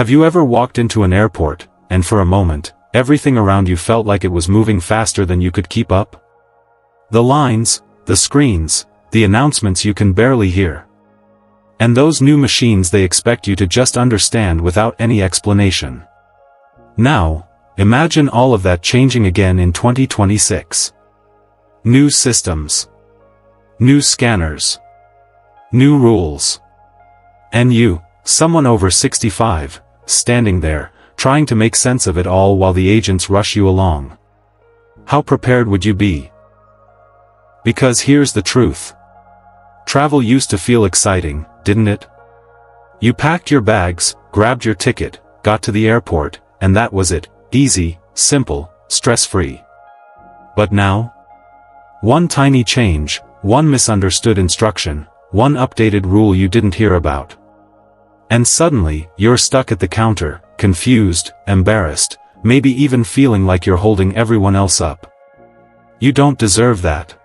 Have you ever walked into an airport, and for a moment, everything around you felt like it was moving faster than you could keep up? The lines, the screens, the announcements you can barely hear. And those new machines they expect you to just understand without any explanation. Now, imagine all of that changing again in 2026. New systems. New scanners. New rules. And you, someone over 65, standing there, trying to make sense of it all while the agents rush you along. How prepared would you be? Because here's the truth. Travel used to feel exciting, didn't it? You packed your bags, grabbed your ticket, got to the airport, and that was it, easy, simple, stress-free. But now? One tiny change, one misunderstood instruction, one updated rule you didn't hear about. And suddenly, you're stuck at the counter, confused, embarrassed, maybe even feeling like you're holding everyone else up. You don't deserve that.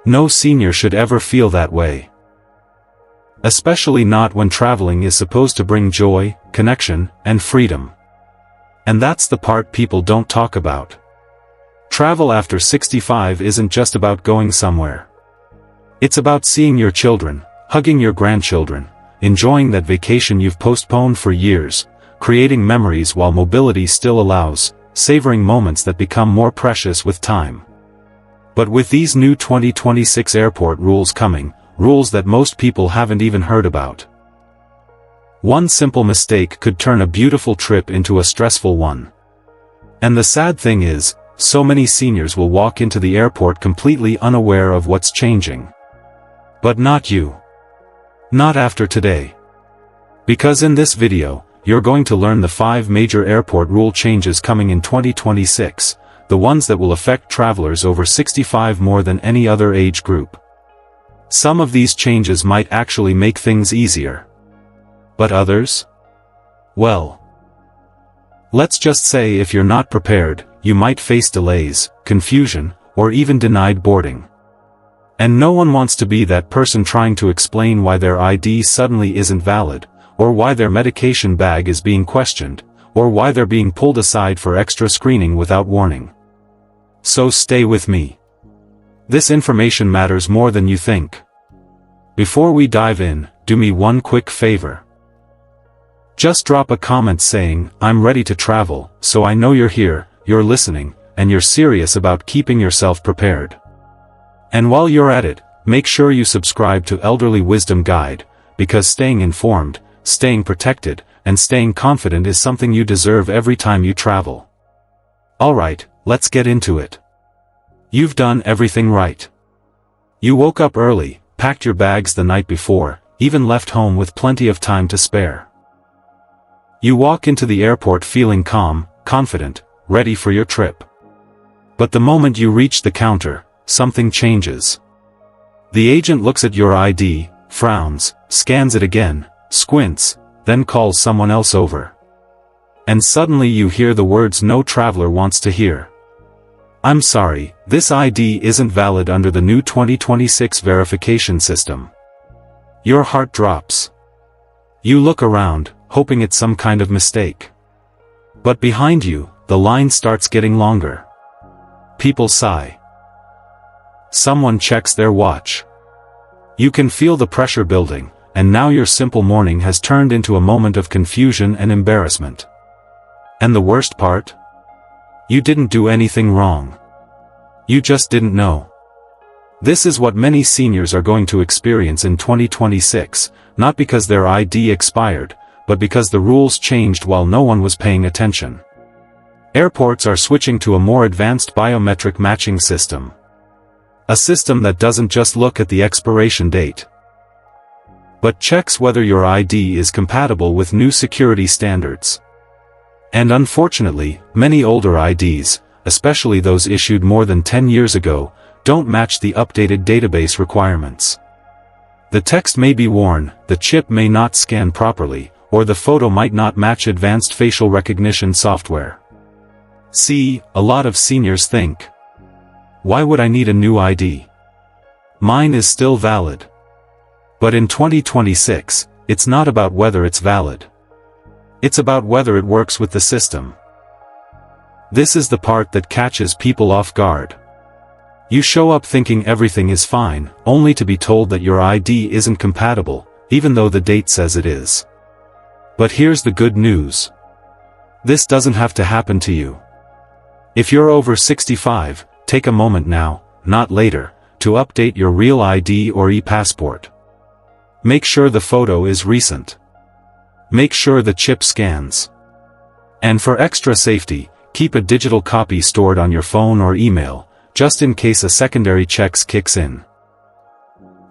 No senior should ever feel that way. Especially not when traveling is supposed to bring joy, connection, and freedom. And that's the part people don't talk about. Travel after 65 isn't just about going somewhere. It's about seeing your children, hugging your grandchildren, enjoying that vacation you've postponed for years, creating memories while mobility still allows, savoring moments that become more precious with time. But with these new 2026 airport rules coming, rules that most people haven't even heard about. One simple mistake could turn a beautiful trip into a stressful one. And the sad thing is, so many seniors will walk into the airport completely unaware of what's changing. But not you. Not after today. Because in this video, you're going to learn the 5 major airport rule changes coming in 2026, the ones that will affect travelers over 65 more than any other age group. Some of these changes might actually make things easier. But others? Well, let's just say if you're not prepared, you might face delays, confusion, or even denied boarding. And no one wants to be that person trying to explain why their ID suddenly isn't valid, or why their medication bag is being questioned, or why they're being pulled aside for extra screening without warning. So stay with me. This information matters more than you think. Before we dive in, do me one quick favor. Just drop a comment saying, "I'm ready to travel," so I know you're here, you're listening, and you're serious about keeping yourself prepared. And while you're at it, make sure you subscribe to Elderly Wisdom Guide, because staying informed, staying protected, and staying confident is something you deserve every time you travel. Alright, let's get into it. You've done everything right. You woke up early, packed your bags the night before, even left home with plenty of time to spare. You walk into the airport feeling calm, confident, ready for your trip. But the moment you reach the counter, something changes. The agent looks at your ID, frowns, scans it again, squints, then calls someone else over. And suddenly you hear the words no traveler wants to hear. "I'm sorry, this ID isn't valid under the new 2026 verification system." Your heart drops. You look around, hoping it's some kind of mistake. But behind you, the line starts getting longer. People sigh. Someone checks their watch. You can feel the pressure building, and now your simple morning has turned into a moment of confusion and embarrassment. And the worst part? You didn't do anything wrong. You just didn't know. This is what many seniors are going to experience in 2026, not because their ID expired, but because the rules changed while no one was paying attention. Airports are switching to a more advanced biometric matching system. A system that doesn't just look at the expiration date, but checks whether your ID is compatible with new security standards. And unfortunately, many older IDs, especially those issued more than 10 years ago, don't match the updated database requirements. The text may be worn, the chip may not scan properly, or the photo might not match advanced facial recognition software. See, a lot of seniors think, "Why would I need a new ID? Mine is still valid." But in 2026, it's not about whether it's valid. It's about whether it works with the system. This is the part that catches people off guard. You show up thinking everything is fine, only to be told that your ID isn't compatible, even though the date says it is. But here's the good news. This doesn't have to happen to you. If you're over 65, take a moment now, not later, to update your real ID or e-passport. Make sure the photo is recent. Make sure the chip scans. And for extra safety, keep a digital copy stored on your phone or email, just in case a secondary check kicks in.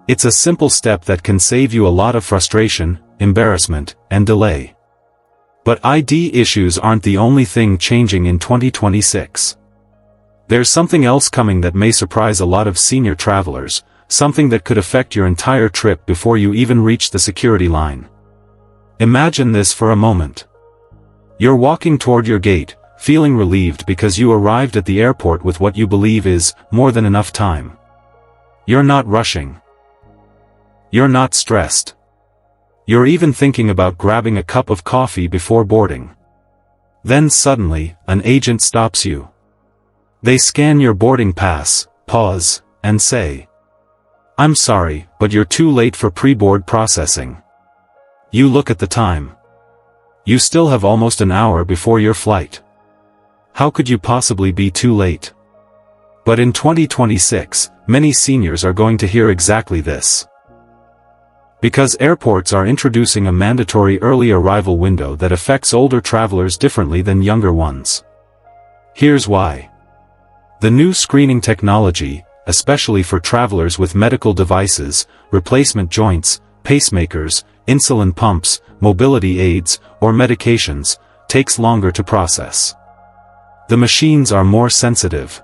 It's a simple step that can save you a lot of frustration, embarrassment, and delay. But ID issues aren't the only thing changing in 2026. There's something else coming that may surprise a lot of senior travelers, something that could affect your entire trip before you even reach the security line. Imagine this for a moment. You're walking toward your gate, feeling relieved because you arrived at the airport with what you believe is more than enough time. You're not rushing. You're not stressed. You're even thinking about grabbing a cup of coffee before boarding. Then suddenly, an agent stops you. They scan your boarding pass, pause, and say, "I'm sorry, but you're too late for pre-board processing." You look at the time. You still have almost an hour before your flight. How could you possibly be too late? But in 2026, many seniors are going to hear exactly this. Because airports are introducing a mandatory early arrival window that affects older travelers differently than younger ones. Here's why. The new screening technology, especially for travelers with medical devices, replacement joints, pacemakers, insulin pumps, mobility aids, or medications, takes longer to process. The machines are more sensitive.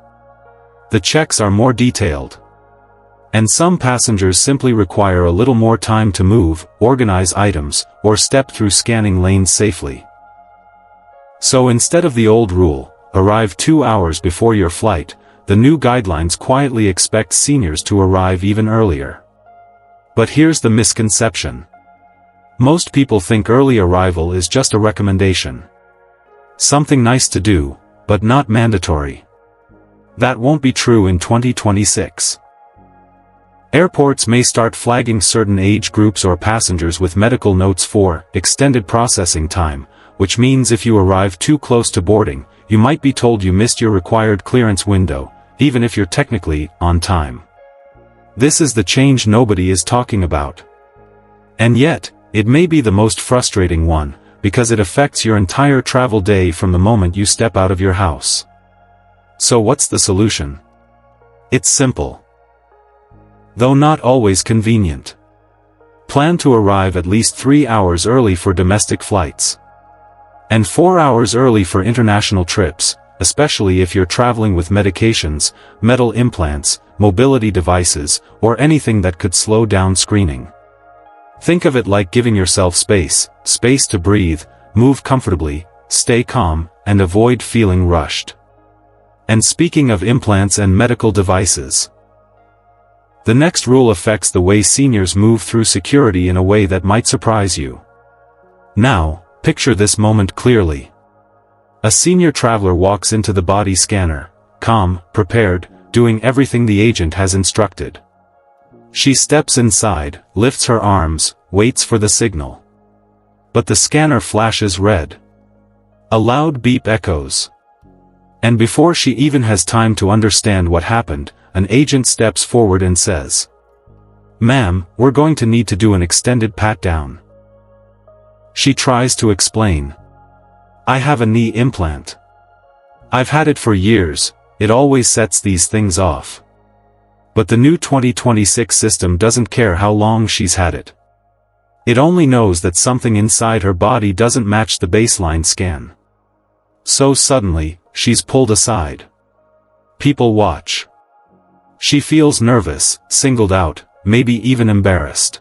The checks are more detailed. And some passengers simply require a little more time to move, organize items, or step through scanning lanes safely. So instead of the old rule, arrive 2 hours before your flight, the new guidelines quietly expect seniors to arrive even earlier. But here's the misconception. Most people think early arrival is just a recommendation. Something nice to do, but not mandatory. That won't be true in 2026. Airports may start flagging certain age groups or passengers with medical notes for extended processing time, which means if you arrive too close to boarding, you might be told you missed your required clearance window, even if you're technically on time. This is the change nobody is talking about. And yet, it may be the most frustrating one, because it affects your entire travel day from the moment you step out of your house. So what's the solution? It's simple. Though not always convenient. Plan to arrive at least 3 hours early for domestic flights. And 4 hours early for international trips, especially if you're traveling with medications, metal implants, mobility devices, or anything that could slow down screening. Think of it like giving yourself space to breathe, move comfortably, stay calm, and avoid feeling rushed. And speaking of implants and medical devices, the next rule affects the way seniors move through security in a way that might surprise you. Now, picture this moment clearly. A senior traveler walks into the body scanner, calm, prepared, doing everything the agent has instructed. She steps inside, lifts her arms, waits for the signal. But the scanner flashes red. A loud beep echoes. And before she even has time to understand what happened, an agent steps forward and says, "Ma'am, we're going to need to do an extended pat-down." She tries to explain. "I have a knee implant. I've had it for years, it always sets these things off." But the new 2026 system doesn't care how long she's had it. It only knows that something inside her body doesn't match the baseline scan. So suddenly, she's pulled aside. People watch. She feels nervous, singled out, maybe even embarrassed.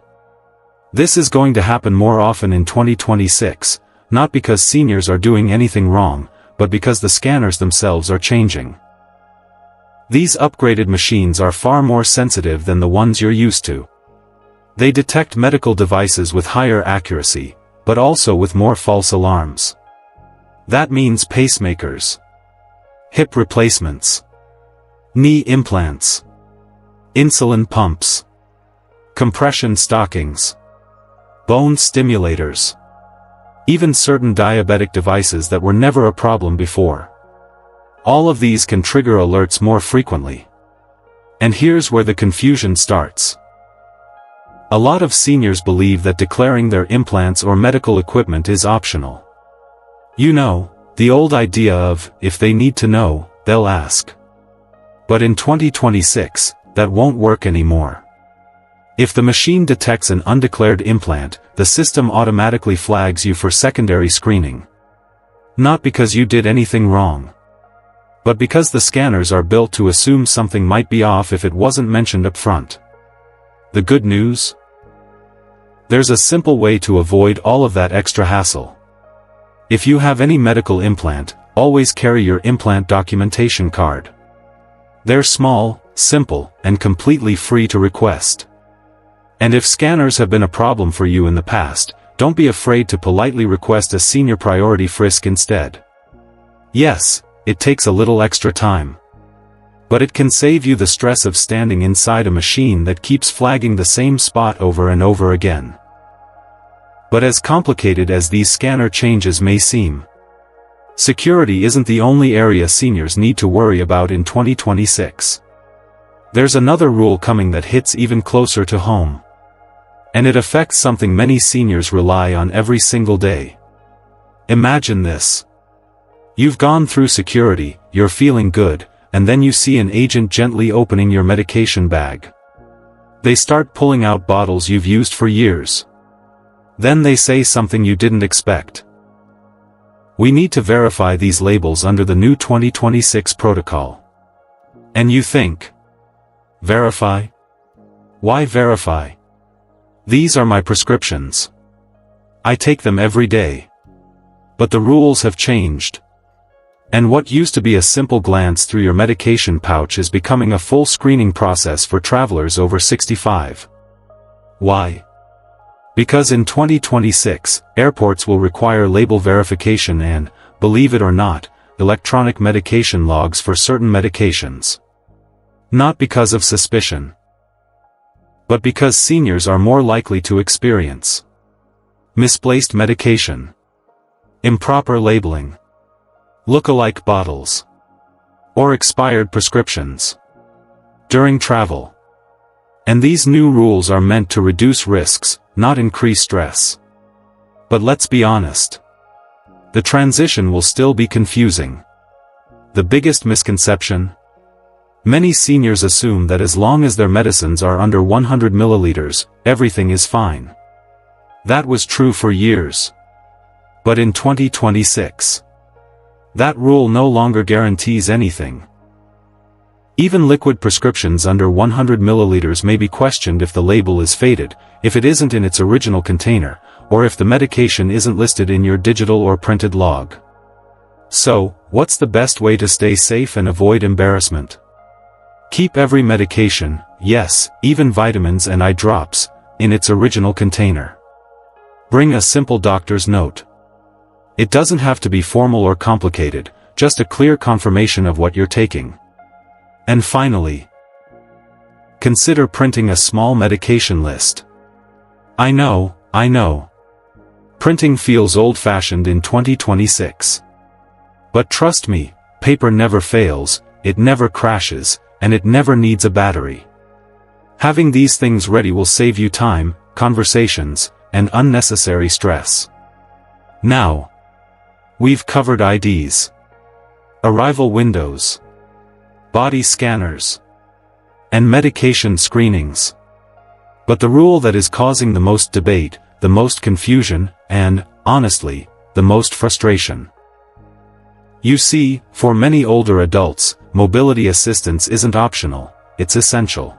This is going to happen more often in 2026, not because seniors are doing anything wrong, but because the scanners themselves are changing. These upgraded machines are far more sensitive than the ones you're used to. They detect medical devices with higher accuracy, but also with more false alarms. That means pacemakers, hip replacements, knee implants, insulin pumps, compression stockings, bone stimulators, even certain diabetic devices that were never a problem before. All of these can trigger alerts more frequently. And here's where the confusion starts. A lot of seniors believe that declaring their implants or medical equipment is optional. You know, the old idea of, if they need to know, they'll ask. But in 2026, that won't work anymore. If the machine detects an undeclared implant, the system automatically flags you for secondary screening. Not because you did anything wrong, but because the scanners are built to assume something might be off if it wasn't mentioned up front. The good news? There's a simple way to avoid all of that extra hassle. If you have any medical implant, always carry your implant documentation card. They're small, simple, and completely free to request. And if scanners have been a problem for you in the past, don't be afraid to politely request a senior priority frisk instead. Yes, it takes a little extra time, but it can save you the stress of standing inside a machine that keeps flagging the same spot over and over again. But as complicated as these scanner changes may seem, security isn't the only area seniors need to worry about in 2026. There's another rule coming that hits even closer to home. And it affects something many seniors rely on every single day. Imagine this. You've gone through security, you're feeling good, and then you see an agent gently opening your medication bag. They start pulling out bottles you've used for years. Then they say something you didn't expect. We need to verify these labels under the new 2026 protocol. And you think, verify? Why verify? These are my prescriptions. I take them every day. But the rules have changed. And what used to be a simple glance through your medication pouch is becoming a full screening process for travelers over 65. Why? Because in 2026, airports will require label verification and, believe it or not, electronic medication logs for certain medications. Not because of suspicion, but because seniors are more likely to experience misplaced medication, improper labeling, look-alike bottles, or expired prescriptions during travel. And these new rules are meant to reduce risks, not increase stress. But let's be honest. The transition will still be confusing. The biggest misconception? Many seniors assume that as long as their medicines are under 100 milliliters, everything is fine. That was true for years. But in 2026, that rule no longer guarantees anything. Even liquid prescriptions under 100 milliliters may be questioned if the label is faded, if it isn't in its original container, or if the medication isn't listed in your digital or printed log. So, what's the best way to stay safe and avoid embarrassment? Keep every medication, yes, even vitamins and eye drops, in its original container. Bring a simple doctor's note. It doesn't have to be formal or complicated, just a clear confirmation of what you're taking. And finally, consider printing a small medication list. I know. Printing feels old-fashioned in 2026. But trust me, paper never fails, it never crashes, and it never needs a battery. Having these things ready will save you time, conversations, and unnecessary stress. Now, we've covered IDs, arrival windows, body scanners, and medication screenings. But the rule that is causing the most debate, the most confusion, and, honestly, the most frustration. You see, for many older adults, mobility assistance isn't optional, it's essential.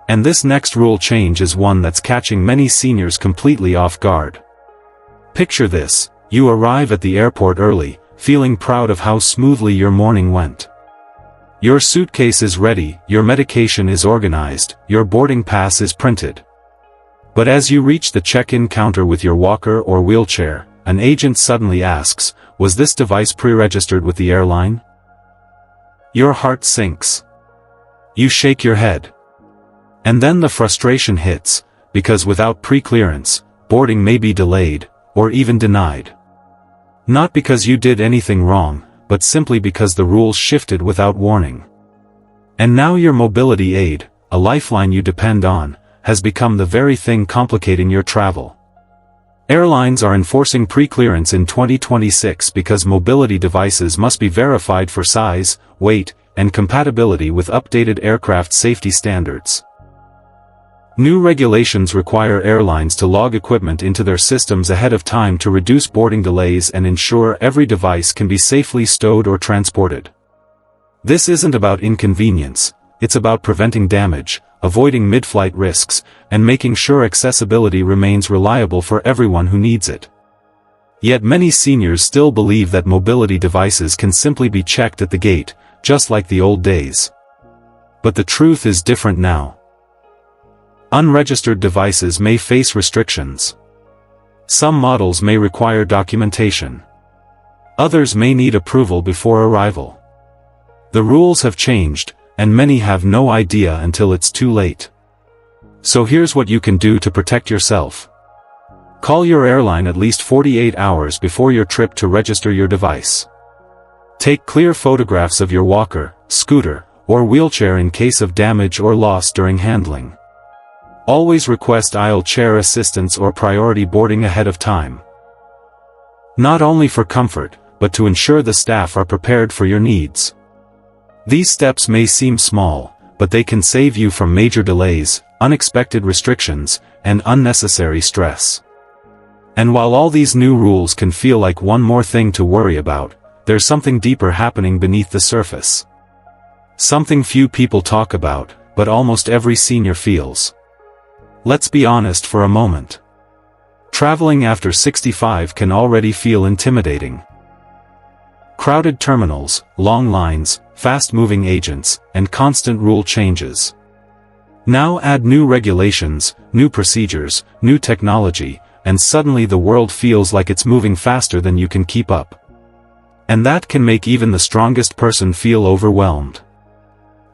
And this next rule change is one that's catching many seniors completely off guard. Picture this, you arrive at the airport early, feeling proud of how smoothly your morning went. Your suitcase is ready, your medication is organized, your boarding pass is printed. But as you reach the check-in counter with your walker or wheelchair, an agent suddenly asks, "Was this device pre-registered with the airline?" Your heart sinks. You shake your head. And then the frustration hits, because without pre-clearance, boarding may be delayed, or even denied. Not because you did anything wrong, but simply because the rules shifted without warning. And now your mobility aid, a lifeline you depend on, has become the very thing complicating your travel. Airlines are enforcing pre-clearance in 2026 because mobility devices must be verified for size, weight, and compatibility with updated aircraft safety standards. New regulations require airlines to log equipment into their systems ahead of time to reduce boarding delays and ensure every device can be safely stowed or transported. This isn't about inconvenience, it's about preventing damage, avoiding mid-flight risks, and making sure accessibility remains reliable for everyone who needs it. Yet many seniors still believe that mobility devices can simply be checked at the gate, just like the old days. But the truth is different now. Unregistered devices may face restrictions. Some models may require documentation. Others may need approval before arrival. The rules have changed, and many have no idea until it's too late. So here's what you can do to protect yourself. Call your airline at least 48 hours before your trip to register your device. Take clear photographs of your walker, scooter, or wheelchair in case of damage or loss during handling. Always request aisle chair assistance or priority boarding ahead of time. Not only for comfort, but to ensure the staff are prepared for your needs. These steps may seem small, but they can save you from major delays, unexpected restrictions, and unnecessary stress. And while all these new rules can feel like one more thing to worry about, there's something deeper happening beneath the surface. Something few people talk about, but almost every senior feels. Let's be honest for a moment. Traveling after 65 can already feel intimidating. Crowded terminals, long lines, fast-moving agents, and constant rule changes. Now add new regulations, new procedures, new technology, and suddenly the world feels like it's moving faster than you can keep up. And that can make even the strongest person feel overwhelmed.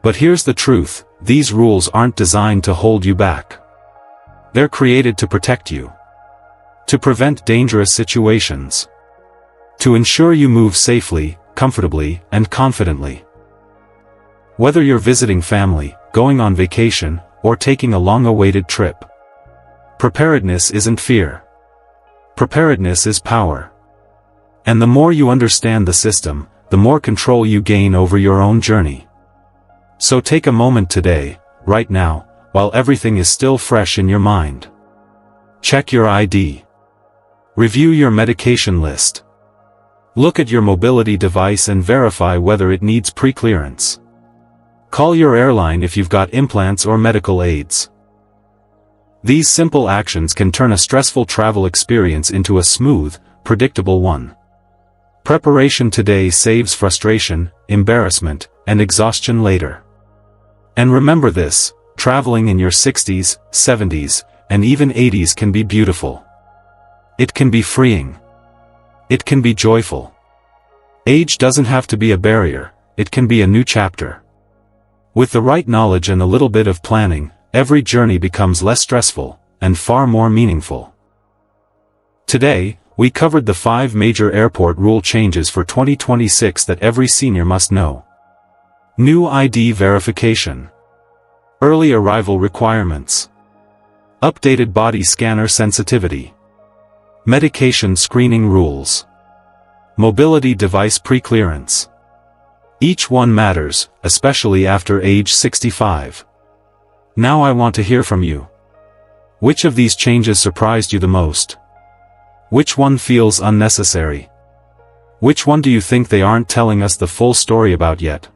But here's the truth, these rules aren't designed to hold you back. They're created to protect you. To prevent dangerous situations. To ensure you move safely, comfortably, and confidently. Whether you're visiting family, going on vacation, or taking a long-awaited trip. Preparedness isn't fear. Preparedness is power. And the more you understand the system, the more control you gain over your own journey. So take a moment today, right now, while everything is still fresh in your mind. Check your ID. Review your medication list. Look at your mobility device and verify whether it needs pre-clearance. Call your airline if you've got implants or medical aids. These simple actions can turn a stressful travel experience into a smooth, predictable one. Preparation today saves frustration, embarrassment, and exhaustion later. And remember this, traveling in your 60s, 70s, and even 80s can be beautiful. It can be freeing. It can be joyful. Age doesn't have to be a barrier, it can be a new chapter. With the right knowledge and a little bit of planning, every journey becomes less stressful, and far more meaningful. Today, we covered the 5 major airport rule changes for 2026 that every senior must know. New ID verification. Early arrival requirements. Updated body scanner sensitivity. Medication screening rules. Mobility device pre-clearance. Each one matters, especially after age 65. Now I want to hear from you. Which of these changes surprised you the most? Which one feels unnecessary? Which one do you think they aren't telling us the full story about yet?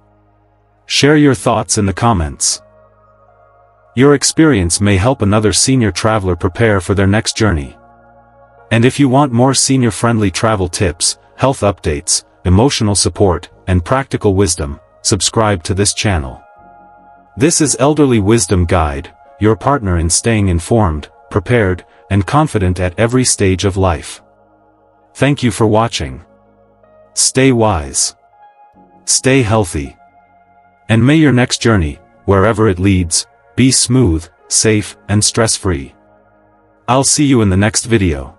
Share your thoughts in the comments. Your experience may help another senior traveler prepare for their next journey. And if you want more senior-friendly travel tips, health updates, emotional support, and practical wisdom, subscribe to this channel. This is Elderly Wisdom Guide, your partner in staying informed, prepared, and confident at every stage of life. Thank you for watching. Stay wise. Stay healthy. And may your next journey, wherever it leads, be smooth, safe, and stress-free. I'll see you in the next video.